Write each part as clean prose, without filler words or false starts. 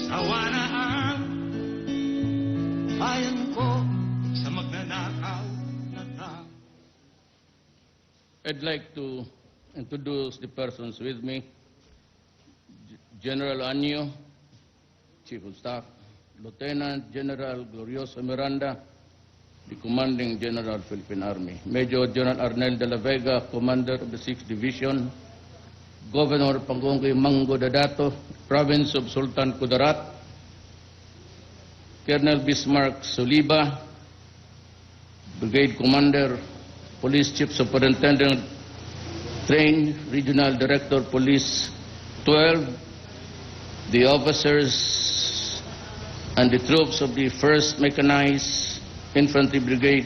Sawa na ang bayan ko sa magnanakaw na tao. I'd like to introduce the persons with me. General Anyo, Chief of Staff, Lieutenant General Glorioso Miranda, the Commanding General, Philippine Army, Major General Arnel de la Vega, Commander of the 6th Division, Governor Pangongay Mango Dadato, Province of Sultan Kudarat, Colonel Bismarck Soliba, Brigade Commander, Police Chief Superintendent, Train, Regional Director, Police 12, the officers and the troops of the 1st Mechanized Infantry Brigade,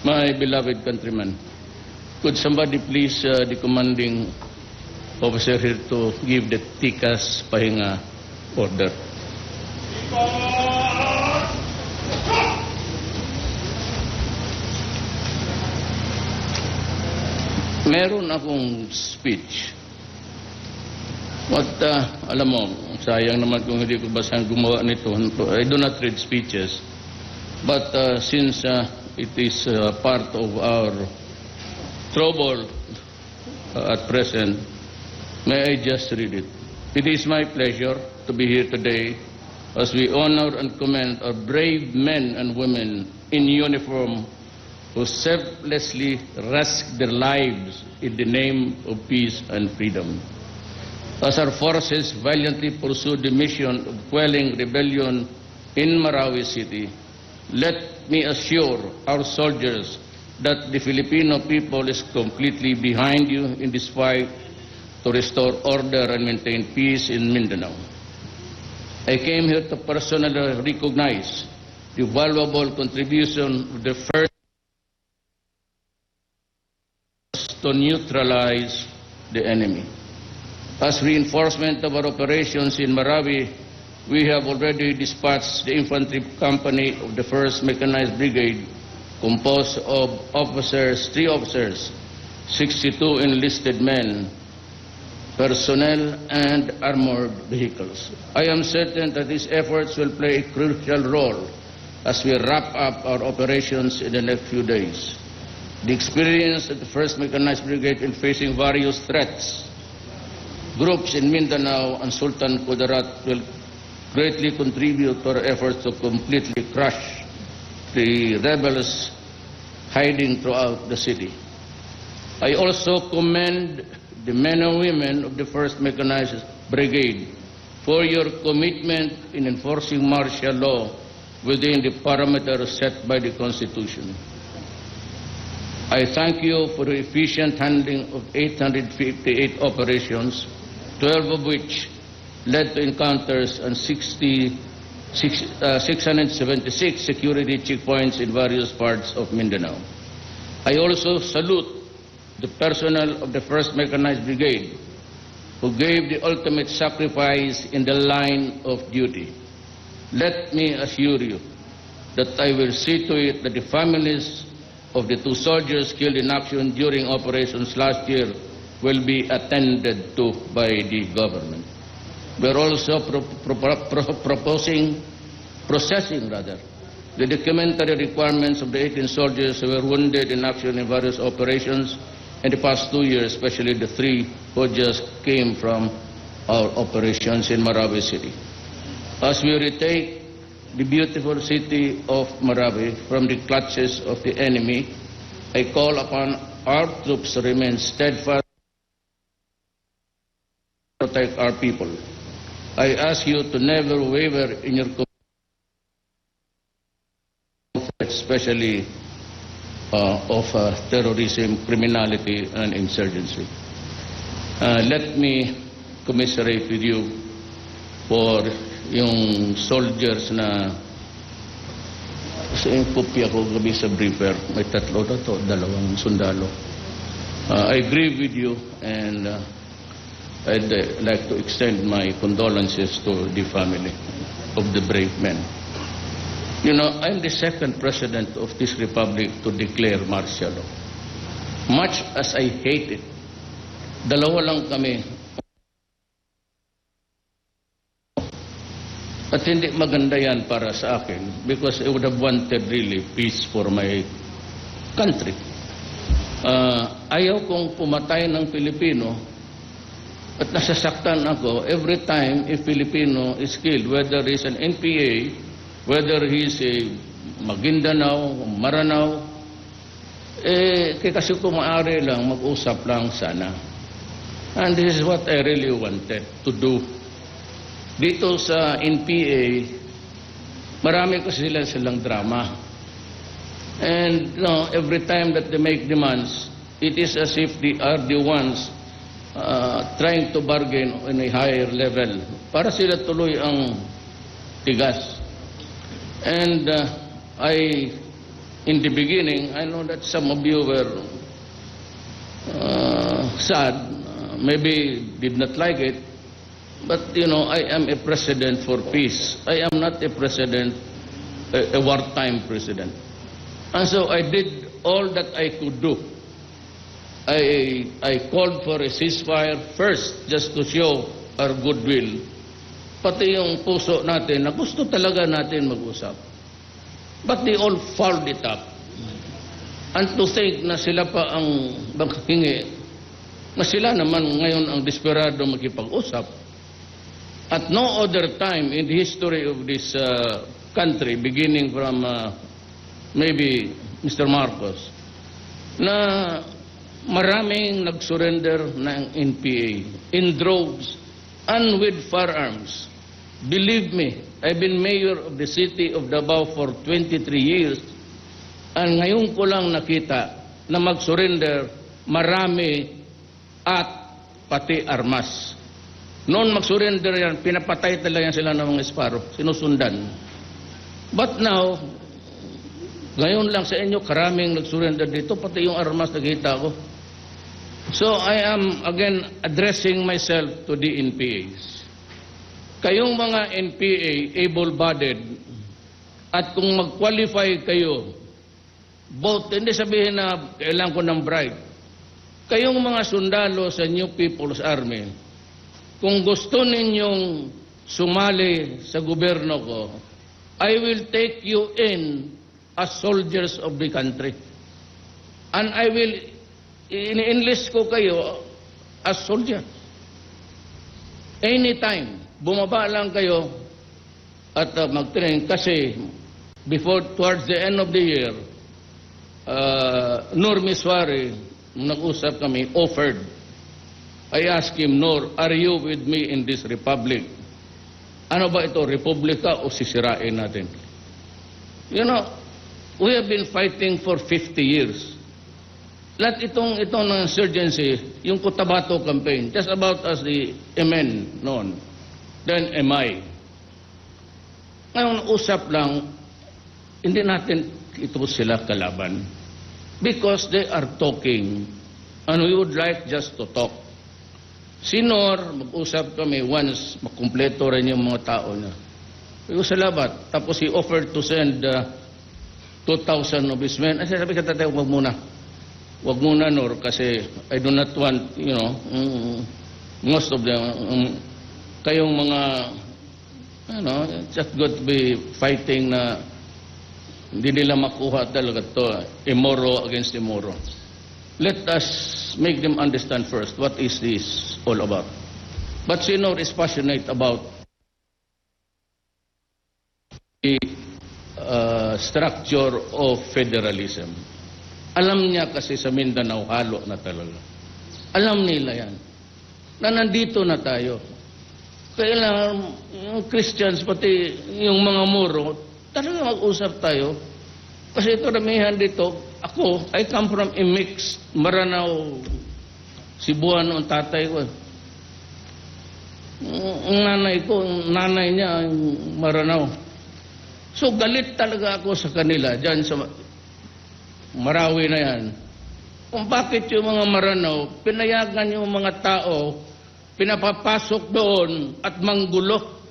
my beloved countrymen. Could somebody please, the commanding officer here, to give the tikas pahinga order. Meron akong speech. Alam mo, sayang naman kung hindi ko basang gumawa nito. I do not read speeches. But since it is part of our trouble at present, may I just read it? It is my pleasure to be here today as we honor and commend our brave men and women in uniform who selflessly risk their lives in the name of peace and freedom. As our forces valiantly pursue the mission of quelling rebellion in Marawi City, let me assure our soldiers that the Filipino people is completely behind you in this fight to restore order and maintain peace in Mindanao. I came here to personally recognize the valuable contribution of the first to neutralize the enemy. As reinforcement of our operations in Marawi, we have already dispatched the infantry company of the 1st Mechanized Brigade, composed of officers, 3 officers, 62 enlisted men, personnel, and armored vehicles. I am certain that these efforts will play a crucial role as we wrap up our operations in the next few days. The experience of the 1st Mechanized Brigade in facing various threats, groups in Mindanao and Sultan Kudarat will greatly contribute to our efforts to completely crush the rebels hiding throughout the city. I also commend the men and women of the 1st Mechanized Brigade for your commitment in enforcing martial law within the parameters set by the Constitution. I thank you for the efficient handling of 858 operations, 12 of which led to encounters and 676 security checkpoints in various parts of Mindanao. I also salute the personnel of the 1st Mechanized Brigade who gave the ultimate sacrifice in the line of duty. Let me assure you that I will see to it that the families of the 2 soldiers killed in action during operations last year will be attended to by the government. We are also processing the documentary requirements of the 18 soldiers who were wounded in action in various operations in the past 2 years, especially the 3 who just came from our operations in Marawi City. As we retake the beautiful city of Marawi from the clutches of the enemy, I call upon our troops to remain steadfast to protect our people. I ask you to never waver in your commitment, especially of terrorism, criminality, and insurgency. Let me commiserate with you for yung soldiers na sa kopya ko gabi sa briefer, may 3 na to, 2 sundalo. I agree with you, and I'd like to extend my condolences to the family of the brave men. You know, I'm the 2nd president of this republic to declare martial law. Much as I hate it, dalawa lang kami. At hindi maganda yan para sa akin because I would have wanted really peace for my country. Ayaw kong pumatay ng Pilipino at nasasaktan ako every time a Filipino is killed, whether he's an NPA, whether he's a Mindanao, Maranao, kasi kung maaari lang, mag-usap lang sana. And this is what I really wanted to do. Dito sa NPA, marami kasi silang drama. And every time that they make demands, it is as if they are the ones trying to bargain on a higher level para sila tuloy ang tigas. And in the beginning, I know that some of you were sad, maybe did not like it, but I am a president for peace. I am not a president, a wartime president. And so I did all that I could do. I called for a ceasefire first just to show our goodwill. Pati yung puso natin na gusto talaga natin mag-usap. But they all fouled it up. And to think na sila pa ang maghingi, na sila naman ngayon ang desperado makipag-usap. At no other time in the history of this country, beginning from maybe Mr. Marcos, na maraming nag-surrender ng NPA in droves and with firearms. Believe me, I've been mayor of the city of Davao for 23 years and ngayon ko lang nakita na mag-surrender marami at pati armas. Noon mag-surrender yan, pinapatay talaga sila ng mga esparo, sinusundan. But now, ngayon lang sa inyo, karaming nag-surrender dito, pati yung armas nakita ko. So I am again addressing myself to the NPAs. Kayong mga NPA, able-bodied, at kung mag-qualify kayo, both, hindi sabihin na kailangan ko ng bribe. Kayong mga sundalo sa New People's Army, kung gusto ninyong sumali sa gobyerno ko, I will take you in as soldiers of the country. And I will in-enlist ko kayo as soldiers. Anytime, bumaba lang kayo at mag-train kasi towards the end of the year, Nur Miswari, nag-usap kami, offered. I asked him, Nur, are you with me in this republic? Ano ba ito, republika o sisirain natin? We have been fighting for 50 years. Lahat itong insurgency, yung Cotabato campaign, just about as the MN noon, then MI. Ngayon, usap lang, hindi natin ito sila kalaban. Because they are talking, and we would like just to talk. Sinor, mag-usap kami once makumpleto rin yung mga tao niya. Salamat. Tapos he offered to send 2,000 of his men. Ay, sabi ka tatay, wag muna. Wag muna, Nor, kasi I do not want, most of them, kayong mga, just got to be fighting na hindi nila makuha talaga to, imoro against imoro. Let us make them understand first what is this all about. But Sinor is passionate about the structure of federalism. Alam niya kasi sa Mindanao, halo na talaga. Alam nila yan. Na nandito na tayo. Kailangan yung Christians, pati yung mga Moro, talaga mag-usap tayo. Kasi ito ramihan dito, ako, I come from a mixed Maranao, Cebuano ang tatay ko. Ang nanay niya, Maranao. So galit talaga ako sa kanila, dyan sa Marawi na yan. Kung bakit yung mga Maranao, pinayagan yung mga tao, pinapapasok doon at manggulo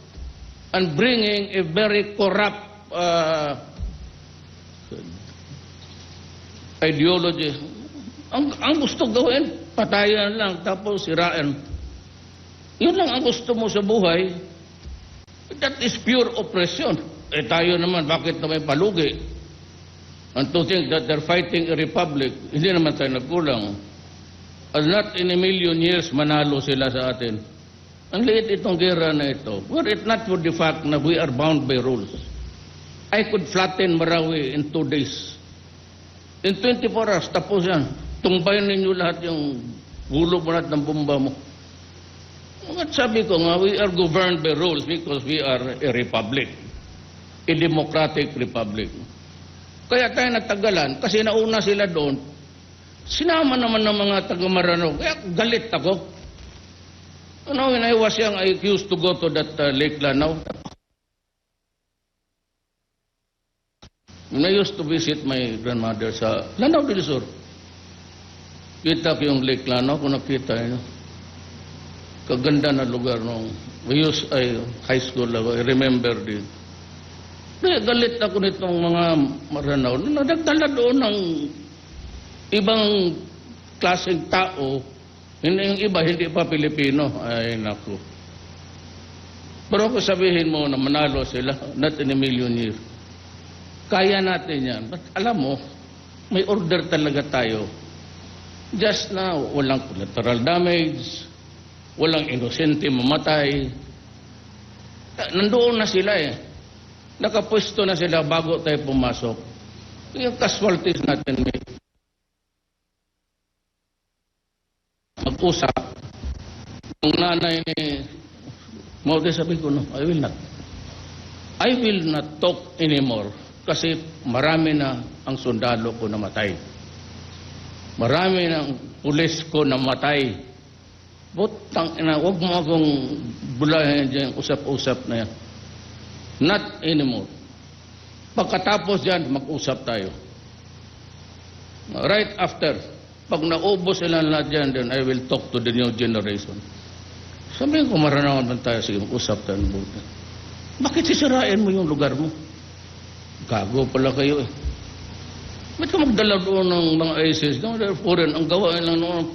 and bringing a very corrupt ideology. Ang gusto gawin, patayan lang, tapos siraan. Yun lang ang gusto mo sa buhay. That is pure oppression. Eh tayo naman, bakit na may palugi? And to think that they're fighting a republic, hindi naman tayo nagkulang. And not in a million years, manalo sila sa atin. Ang liit itong gera na ito. Were it not for the fact na we are bound by rules, I could flatten Marawi in 2 days. In 24 hours, tapos yan. Tumbayin ninyo lahat yung gulo mo lahat ng bomba mo. At sabi ko nga, we are governed by rules because we are a republic. A democratic republic. Kaya tayo natagalan, kasi nauna sila doon, sinama naman ng mga taga-Maranao. Kaya galit ako. When I was young, I used to go to that Lake Lanao. When I used to visit my grandmother sa Lanao del Sur, kita ko yung Lake Lanao, kung nakita yun. Kaganda na lugar nung high school, I remember din. Kaya galit ako nitong mga Maranao. Nagdala doon ng ibang klaseng tao, yung iba hindi pa Pilipino. Ay naku. Pero kung sabihin mo na manalo sila, not in a million years, kaya natin yan. But alam mo, may order talaga tayo. Just na walang collateral damage, walang inosente mamatay. Nandoon na sila eh. Nakapwesto na sila bago tayo pumasok. Yung casualties natin may mag-usap. Yung nanay ni Maute, sabi ko, no, I will not talk anymore kasi marami na ang sundalo ko namatay. Marami na ang pulis ko namatay. Butang ina, huwag mo akong bulahin dyan, usap-usap na yan. Not anymore. Pagkatapos dyan, mag-usap tayo. Right after, pag naubos sila lahat dyan, then I will talk to the new generation. Sabihin ko, maranawan man tayo, sige, mag-usap tayo. Bakit sisirain mo yung lugar mo? Gago pala kayo eh. Ba't ka magdala doon ng mga ISIS? Foreign, ang gawa lang noon,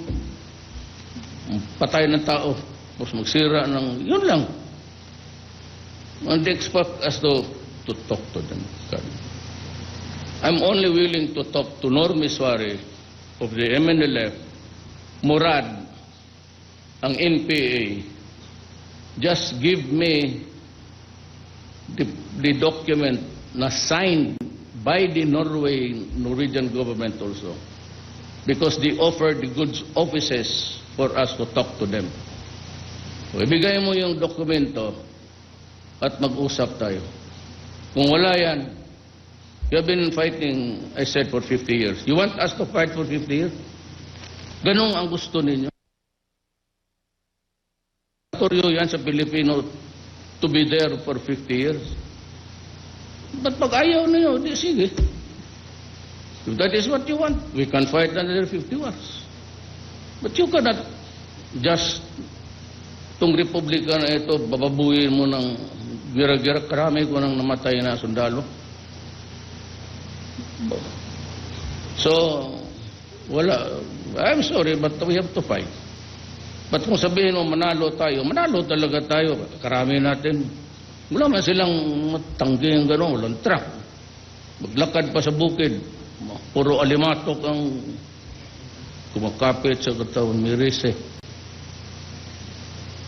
patay ng tao, tapos magsira ng, yun lang. And they expect us to talk to them. I'm only willing to talk to Norm Iswari of the MNLF, Murad, ang NPA. Just give me the document na signed by the Norwegian government also. Because they offered the goods offices for us to talk to them. So, ibigay mo yung dokumento at mag-usap tayo. Kung wala yan, you have been fighting, I said, for 50 years. You want us to fight for 50 years? Ganun ang gusto ninyo. Toryo yan sa Pilipino to be there for 50 years. But pag ayaw ninyo, di sige. If that is what you want, we can fight another 50 years. But you cannot just itong republika na ito, bababuhin mo ng gira-gira, karami ko nang namatay na sundalo. So, wala. I'm sorry, but we have to fight. But kung sabihin mo, manalo talaga tayo. Karami natin. Wala man silang matanggi ang gano'n, walang truck. Maglakad pa sa bukid. Puro alimatok ang kumakapit sa katawan, mirise.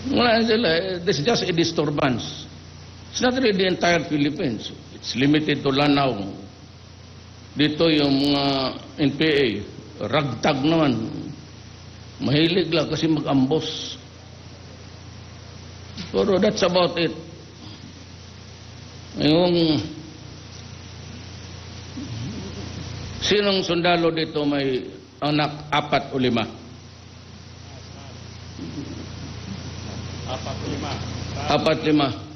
Wala sila. This is just a disturbance. It's not really the entire Philippines. It's limited to Lanao. Dito yung mga NPA, ragtag naman. Mahilig lang kasi mag-ambos. Pero that's about it. Yung sinong sundalo dito may anak 4 o 5? 4 5.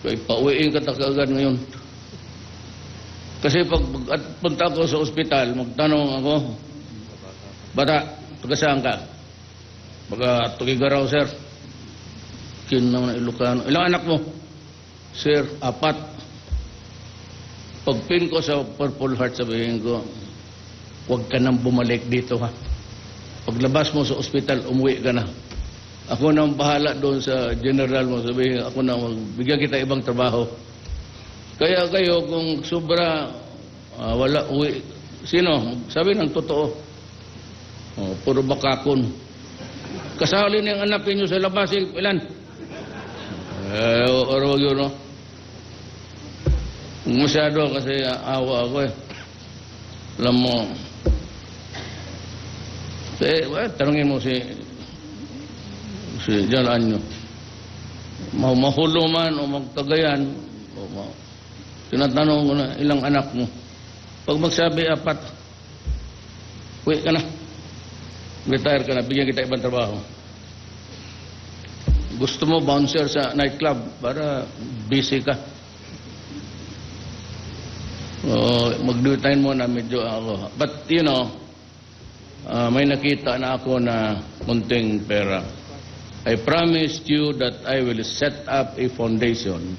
Kaya pauwiin ka agad ngayon. Kasi pag punta ko sa ospital, magtanong ako, bata, taga saan ka? Baga, Tugigaraw, sir. Kinang na Ilocano. Ilang anak mo? Sir, 4. Pag pin ko sa Purple Heart, sabihin ko, huwag ka nang bumalik dito ha. Paglabas mo sa ospital, umuwi ka na. Ako nang bahala doon sa general mo, sabihin, ako na bigyan kita ibang trabaho. Kaya kayo, kung sobra, wala, uwi, sino? Sabi ng totoo. Puro bakakon. Kasali niyang anak ninyo sa labas, ilan? Or yun, no? Masyado kasi awa ako eh. Alam mo, tanungin mo si John Anyo. Mahulo man o magkagayan, tinatanong ko na ilang anak mo. Pag magsabi 4, uwi ka na. Retire ka na, bigyan kita ibang trabaho. Gusto mo bouncer sa nightclub para busy ka. Mag-dutain mo na medyo ako. But you know, may nakita na ako na munting pera. I promised you that I will set up a foundation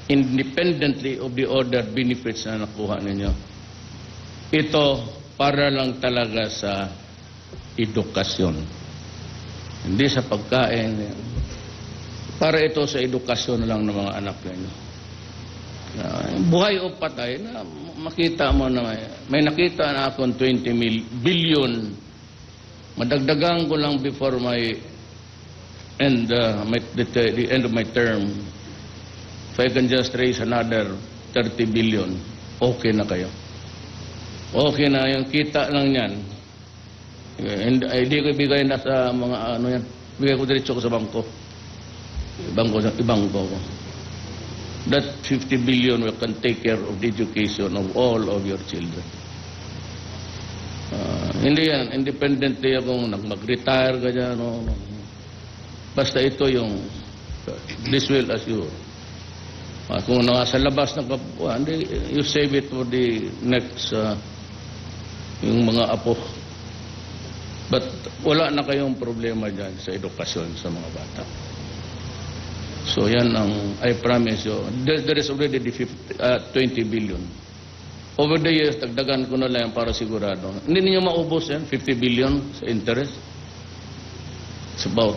independently of the other benefits na nakuha ninyo. Ito para lang talaga sa edukasyon. Hindi sa pagkain. Para ito sa edukasyon lang ng mga anak ninyo. Buhay o patay, na makita mo na may nakita na akong 20 billion. Madagdagan ko lang before my end, the end of my term. If I can just raise another 30 billion, okay na kayo. Okay na, yung kita lang yan. Hindi ko ibigay na sa mga ano yan. Bigay ko diretso ko sa bangko. Ibangko ko. That 50 billion will can take care of the education of all of your children. Hindi yan, independently akong mag-retire ka dyan. No. Basta ito yung, this will assure. Kung nasa labas ng kapwa, you save it for the next, yung mga apo. But wala na kayong problema dyan sa edukasyon sa mga bata. So yan ang, I promise you, there is already the 20 billion. Over the years, dagdagan ko na lang para sigurado. Hindi niyo maubos yan, 50 billion sa interest. It's about,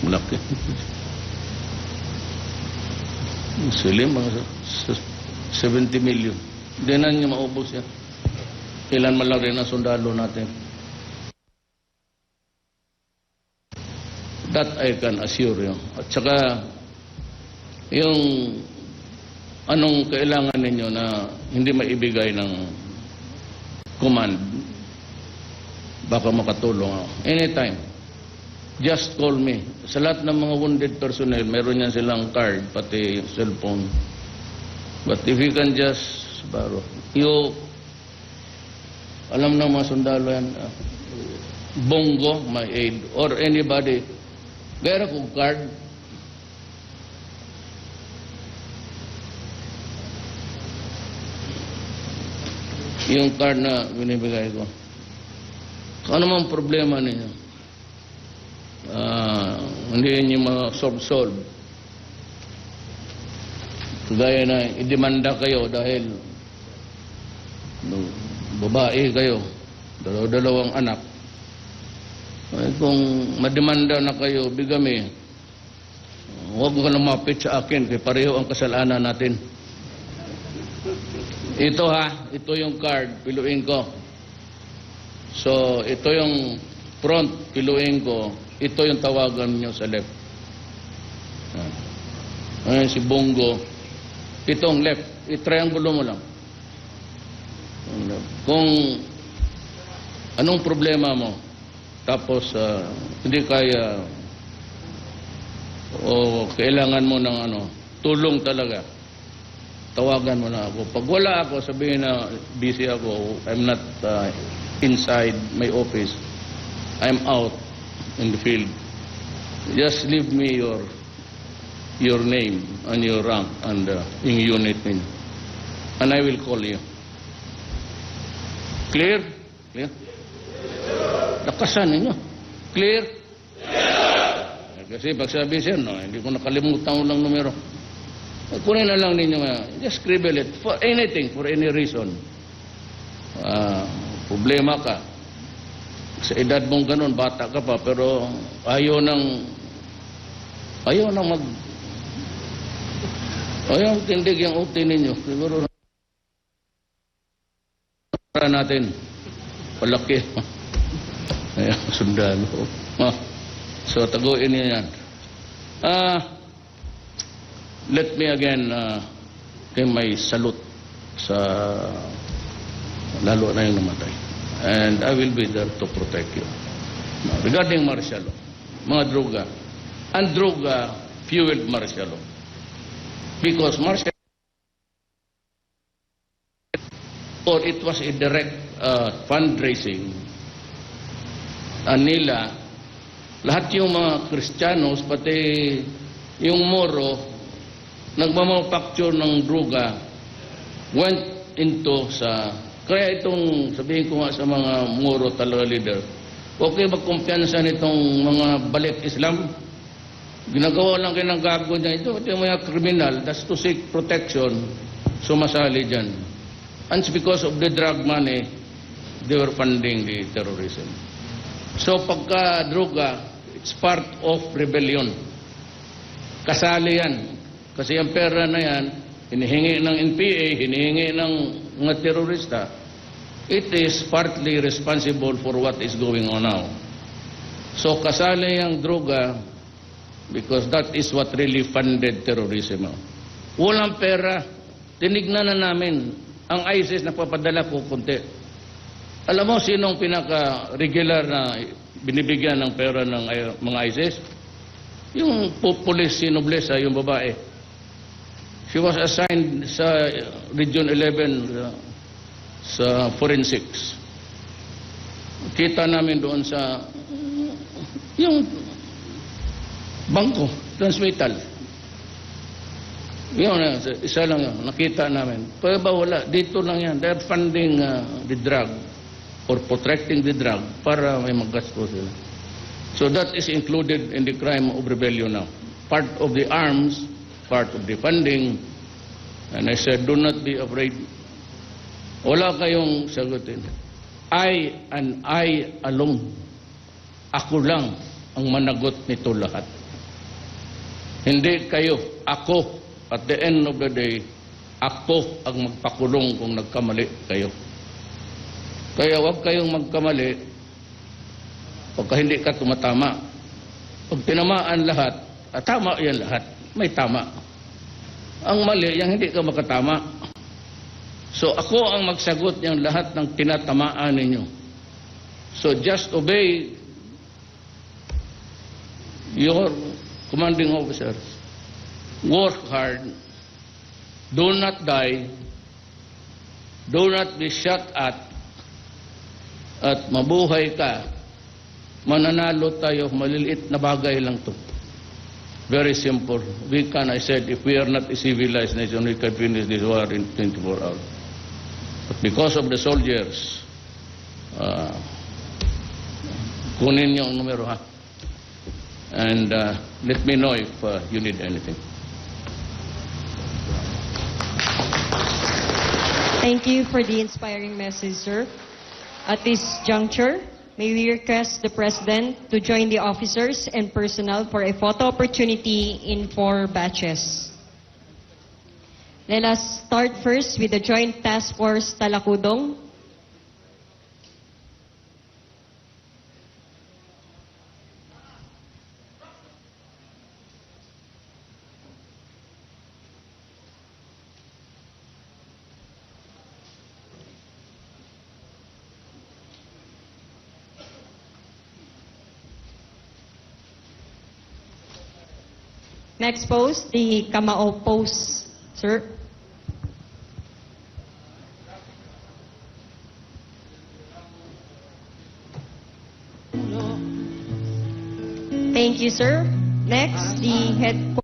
malaki. Silim, mga 70 million. Hindi na niyo maubos yan. Kailan man lang rin ang sundalo natin. That I can assure you. At saka, yung anong kailangan ninyo na hindi maibigay ng command, baka makatulong ako. Anytime. Just call me. Sa lahat ng mga wounded personnel, meron yan silang card, pati cellphone. But if you can just borrow, alam ng mga sundalo yan, Bongo, my aid, or anybody, meron kong card. Yung card na binibigay ko. Kung ano mang problema ninyo, hindi nyo ma-solve. Kagaya na idemanda kayo dahil babae kayo, dalawang anak. Kung mademanda na kayo, bigami, huwag mo ka lumapit sa akin, kaya pareho ang kasalanan natin. Ito ito yung card, piluin ko. So, ito yung front, piluin ko. Ito yung tawagan nyo sa left. Ayan, si Bongo. Itong left, i-triangulo mo lang. Kung anong problema mo, tapos hindi kaya o kailangan mo ng tulong talaga, tawagan mo na ako. Pag wala ako, sabihin na busy ako, I'm not inside my office, I'm out in the field. Just leave me your name and your rank and yung unit ninyo, and I will call you. Clear? Clear? Lakasan ninyo. Clear? Kasi pag sabi siya, hindi ko nakalimutan lang numero. Kunin na lang ninyo, just scribble it for anything, for any reason. problema ka. Sa edad mong ganun, bata ka pa, pero ayaw tindig yung uti ninyo. Siguro para natin, palaki. Ayan, sundalo. So, taguin niyo yan. Let me again kay may salute sa lalo na yung namatay. And I will be there to protect you. Now, regarding martial law, mga droga, and droga fueled martial law. Because martial or it was a direct fundraising nila, lahat yung mga Kristiyanos, pati yung Moro, nagmamanufacture ng droga, went into sa... Kaya itong, sabihin ko nga sa mga Moro talaga leader, okay magkumpiyansa nitong mga balik Islam? Ginagawa lang kayo ng gago niya. Ito yung mga kriminal, that's to seek protection, sumasali dyan. And it's because of the drug money, they were funding the terrorism. So pagka droga, it's part of rebellion. Kasali yan. Kasi ang pera na yan, hinihingi ng NPA, hinihingi ng mga terorista, it is partly responsible for what is going on now. So kasali ang droga because that is what really funded terrorism. Walang pera. Tinignan na namin. Ang ISIS napapadala ko konti. Alam mo sinong pinaka-regular na binibigyan ng pera ng mga ISIS? Yung police si Noblesa, yung babae. She was assigned sa Region 11 sa forensics. Kita namin doon sa yung bangko, transmittal. Yun, isa lang yun, nakita namin. Pero ba wala, dito lang yan. They're funding the drug or protecting the drug para may magasto sila. So that is included in the crime of rebellion now. Part of the arms, part of the funding. And I said, do not be afraid. Wala kayong sagutin. I and I alone. Ako lang ang managot nito lahat. Hindi kayo, ako. At the end of the day, ako ang magpakulong kung nagkamali kayo. Kaya huwag kayong magkamali pagka hindi ka tumatama. Pag tinamaan lahat, tama yan lahat. May tama. Ang mali, yung hindi ka makatama. So ako ang magsagot ng lahat ng tinatamaan ninyo. So just obey your commanding officers. Work hard. Do not die. Do not be shot at mabuhay ka. Mananalo tayo. Maliliit na bagay lang to. Very simple. We can, I said, if we are not a civilized nation, we can finish this war in 24 hours. But because of the soldiers, kunin niyo ang numero, ha? And let me know if you need anything. Thank you for the inspiring message, sir. At this juncture, may we request the President to join the officers and personnel for a photo opportunity in 4 batches. Let us start first with the Joint Task Force Talakudong. Next pose, the Kamao pose, sir. Thank you, sir. Next, the head pose.